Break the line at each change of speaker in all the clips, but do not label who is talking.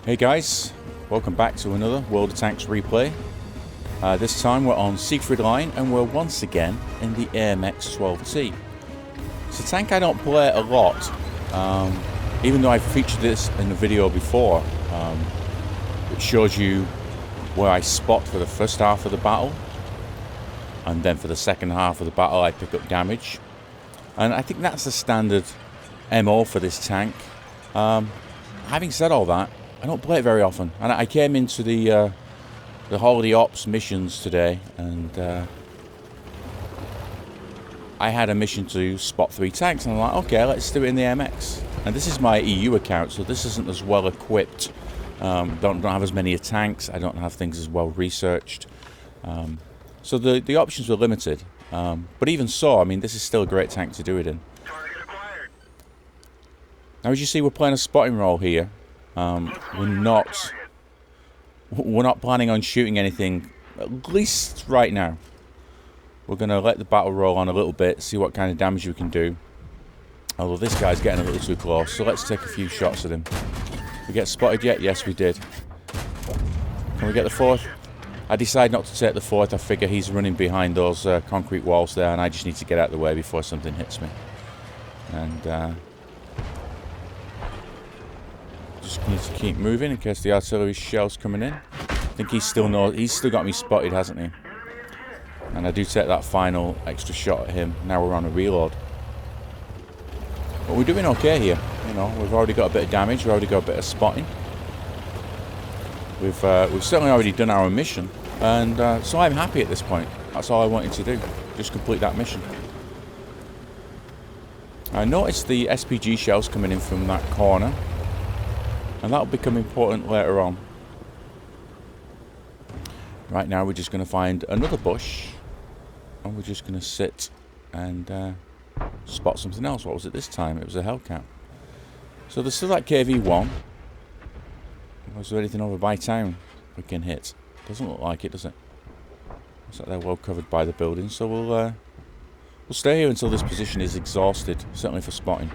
Hey guys, welcome back to another World of Tanks replay. This time we're on Siegfried Line and we're once again in the AMX 12t. It's a tank I don't play a lot, even though I've featured this in a video before. It shows you where I spot for the first half of the battle, and then for the second half of the battle I pick up damage. And I think that's the standard MO for this tank. Having said all that, I don't play it very often, and I came into the holiday ops missions today, and I had a mission to spot 3 tanks, and I'm like, okay, let's do it in the AMX. And this is my EU account, so this isn't as well equipped. Don't have as many tanks. I don't have things as well researched. So the options were limited. But even so, I mean, this is still a great tank to do it in. Now, as you see, we're playing a spotting role here. We're not planning on shooting anything, at least right now. We're going to let the battle roll on a little bit, see what kind of damage we can do. Although this guy's getting a little too close, so let's take a few shots at him. We get spotted yet? Yes, we did. Can we get the 4th? I decide not to take the 4th. I figure he's running behind those concrete walls there, and I just need to get out of the way before something hits me. And just need to keep moving in case the artillery shell's coming in. I think he's still got me spotted, hasn't he? And I do take that final extra shot at him. Now we're on a reload. But we're doing okay here. You know, we've already got a bit of damage. We've already got a bit of spotting. We've certainly already done our mission, and so I'm happy at this point. That's all I wanted to do. Just complete that mission. I noticed the SPG shells coming in from that corner, and that'll become important later on. Right now we're just going to find another bush, and we're just going to sit and spot something else. What was it this time? It was a Hellcat. So there's still that KV-1. Was there anything over by town we can hit? Doesn't look like it, does it? Looks like they're well covered by the building, so we'll stay here until this position is exhausted, certainly for spotting.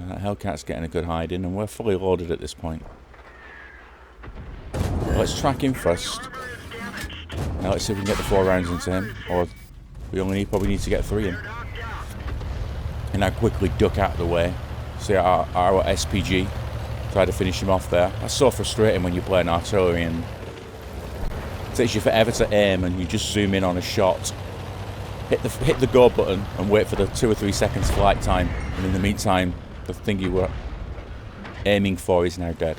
That Hellcat's getting a good hide in, and we're fully loaded at this point. Let's track him first. Now let's see if we can get the 4 rounds into him, or we probably need to get 3 in. And now quickly duck out of the way. See our SPG. Try to finish him off there. That's so frustrating when you're playing artillery and it takes you forever to aim, and you just zoom in on a shot. Hit the go button and wait for the 2 or 3 seconds flight time, and in the meantime the thing you were aiming for is now dead.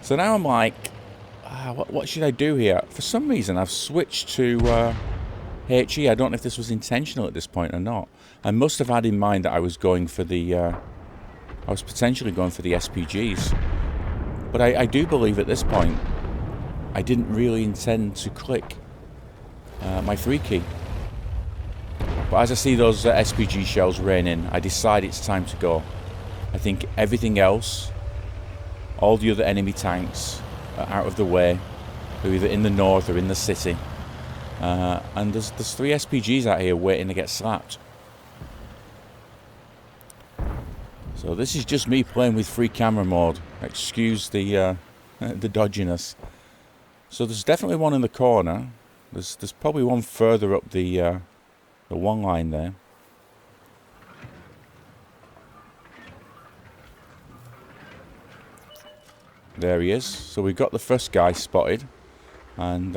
So now I'm like, what should I do here? For some reason I've switched to HE. I don't know if this was intentional at this point or not. I must have had in mind that I was going for the I was potentially going for the SPGs, but I do believe at this point I didn't really intend to click my 3 key. But as I see those SPG shells rain in, I decide it's time to go. I think everything else, all the other enemy tanks are out of the way. They're either in the north or in the city, and there's 3 SPGs out here waiting to get slapped. So this is just me playing with free camera mode. Excuse the dodginess. So there's definitely one in the corner. There's probably one further up the 1 line there. There he is. So we've got the first guy spotted, and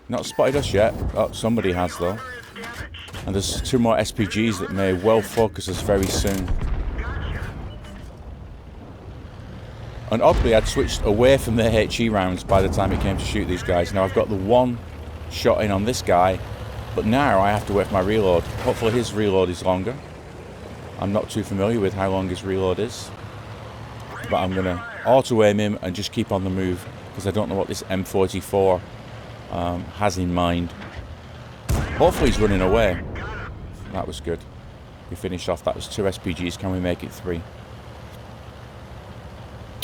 not spotted us yet. Oh, somebody has though. And there's 2 more SPGs that may well focus us very soon. And oddly, I'd switched away from the HE rounds by the time it came to shoot these guys. Now I've got the 1 shot in on this guy, but now I have to wait for my reload. Hopefully his reload is longer. I'm not too familiar with how long his reload is, but I'm going to auto-aim him and just keep on the move, because I don't know what this M44 has in mind. Hopefully he's running away. That was good. We finished off. That was 2 SPGs. Can we make it 3?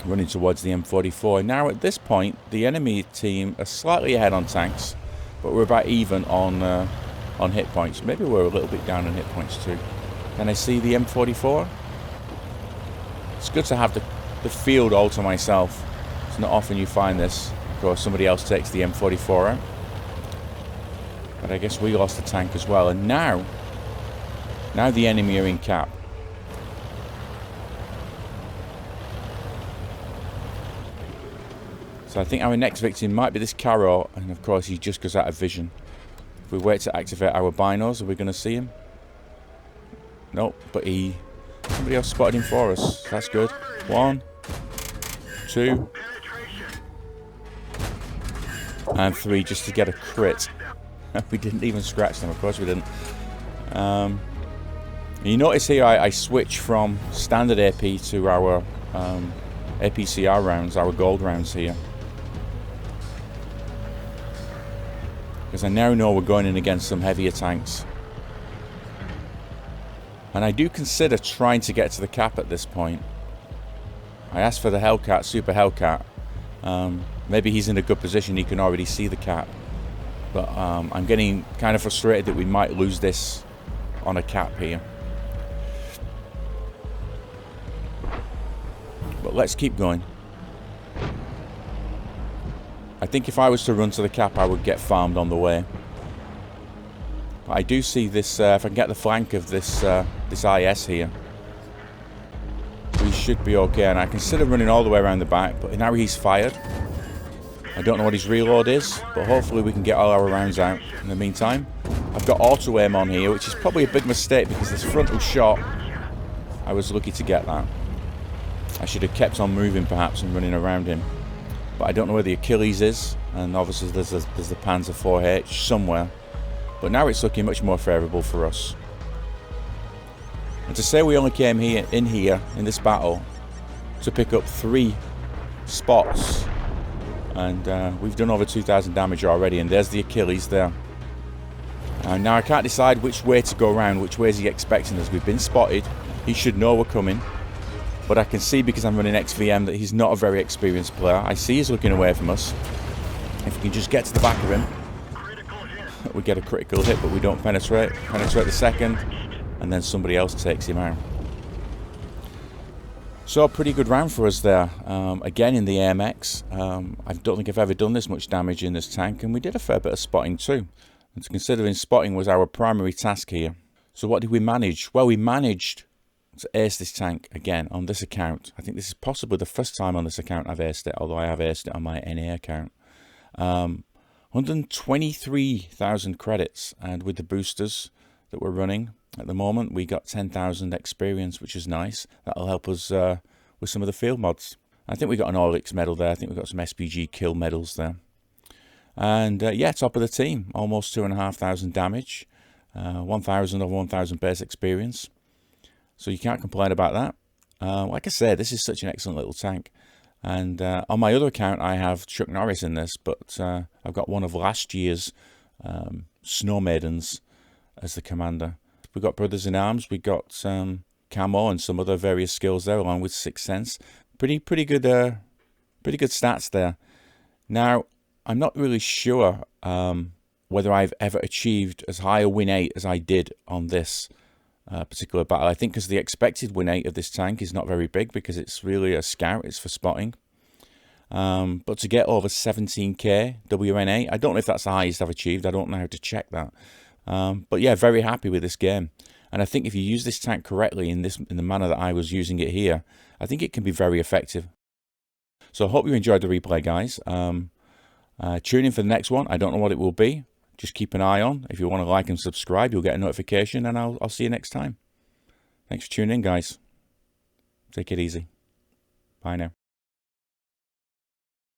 Running towards the M44. Now at this point the enemy team are slightly ahead on tanks, but we're about even on hit points. Maybe we're a little bit down on hit points too. Can I see the M44? It's good to have the the field all to myself. It's not often you find this. Of course, somebody else takes the M44 out. But I guess we lost the tank as well. And now the enemy are in cap. So I think our next victim might be this Caro, and of course he just goes out of vision. If we wait to activate our binos, are we going to see him? Nope, but somebody else spotted him for us. That's good. 1, 2, and 3 just to get a crit. We didn't even scratch them, of course we didn't. You notice here I switch from standard AP to our APCR rounds, our gold rounds here. Because I now know we're going in against some heavier tanks. And I do consider trying to get to the cap at this point. I asked for the Hellcat, Super Hellcat. Maybe he's in a good position, he can already see the cap. But I'm getting kind of frustrated that we might lose this on a cap here. But let's keep going. I think if I was to run to the cap, I would get farmed on the way. But I do see this, if I can get the flank of this IS here, we should be okay. And I consider running all the way around the back, but now he's fired. I don't know what his reload is, but hopefully we can get all our rounds out. In the meantime, I've got auto aim on here, which is probably a big mistake because this frontal shot, I was lucky to get that. I should have kept on moving perhaps and running around him. But I don't know where the Achilles is, and obviously there's the Panzer 4H somewhere. But now it's looking much more favourable for us. And to say we only came in this battle to pick up 3 spots, and we've done over 2,000 damage already, and there's the Achilles there. Now I can't decide which way to go around, which way is he expecting us. We've been spotted, he should know we're coming. But I can see, because I'm running XVM, that he's not a very experienced player. I see he's looking away from us. If we can just get to the back of him, we get a critical hit, but we don't penetrate. Penetrate the second, and then somebody else takes him out. So a pretty good round for us there. Again in the AMX. I don't think I've ever done this much damage in this tank, and we did a fair bit of spotting too. And considering spotting was our primary task here. So what did we manage? Well, we managed to ace this tank again on this account. I think this is possibly the first time on this account I've aced it, although I have aced it on my NA account. 123,000 credits, and with the boosters that we're running at the moment, we got 10,000 experience, which is nice. That'll help us with some of the field mods. I think we got an Oryx medal there. I think we got some SPG kill medals there. And yeah, top of the team, almost 2,500 damage, 1,000 over 1,000 base experience. So you can't complain about that. Like I said, this is such an excellent little tank. And on my other account, I have Chuck Norris in this, but I've got one of last year's Snow Maidens as the commander. We've got Brothers in Arms, we've got Camo and some other various skills there, along with Sixth Sense. Pretty good stats there. Now, I'm not really sure whether I've ever achieved as high a win 8 as I did on this particular battle. I think because the expected win 8 of this tank is not very big, because it's really a scout, it's for spotting. But to get over 17k WN8, I don't know if that's the highest I've achieved. I don't know how to check that. But yeah, very happy with this game. And I think if you use this tank correctly in the manner that I was using it here, I think it can be very effective. So I hope you enjoyed the replay, guys. Tune in for the next one. I don't know what it will be. Just keep an eye on. If you want to like and subscribe, you'll get a notification, and I'll see you next time. Thanks for tuning in, guys. Take it easy. Bye now.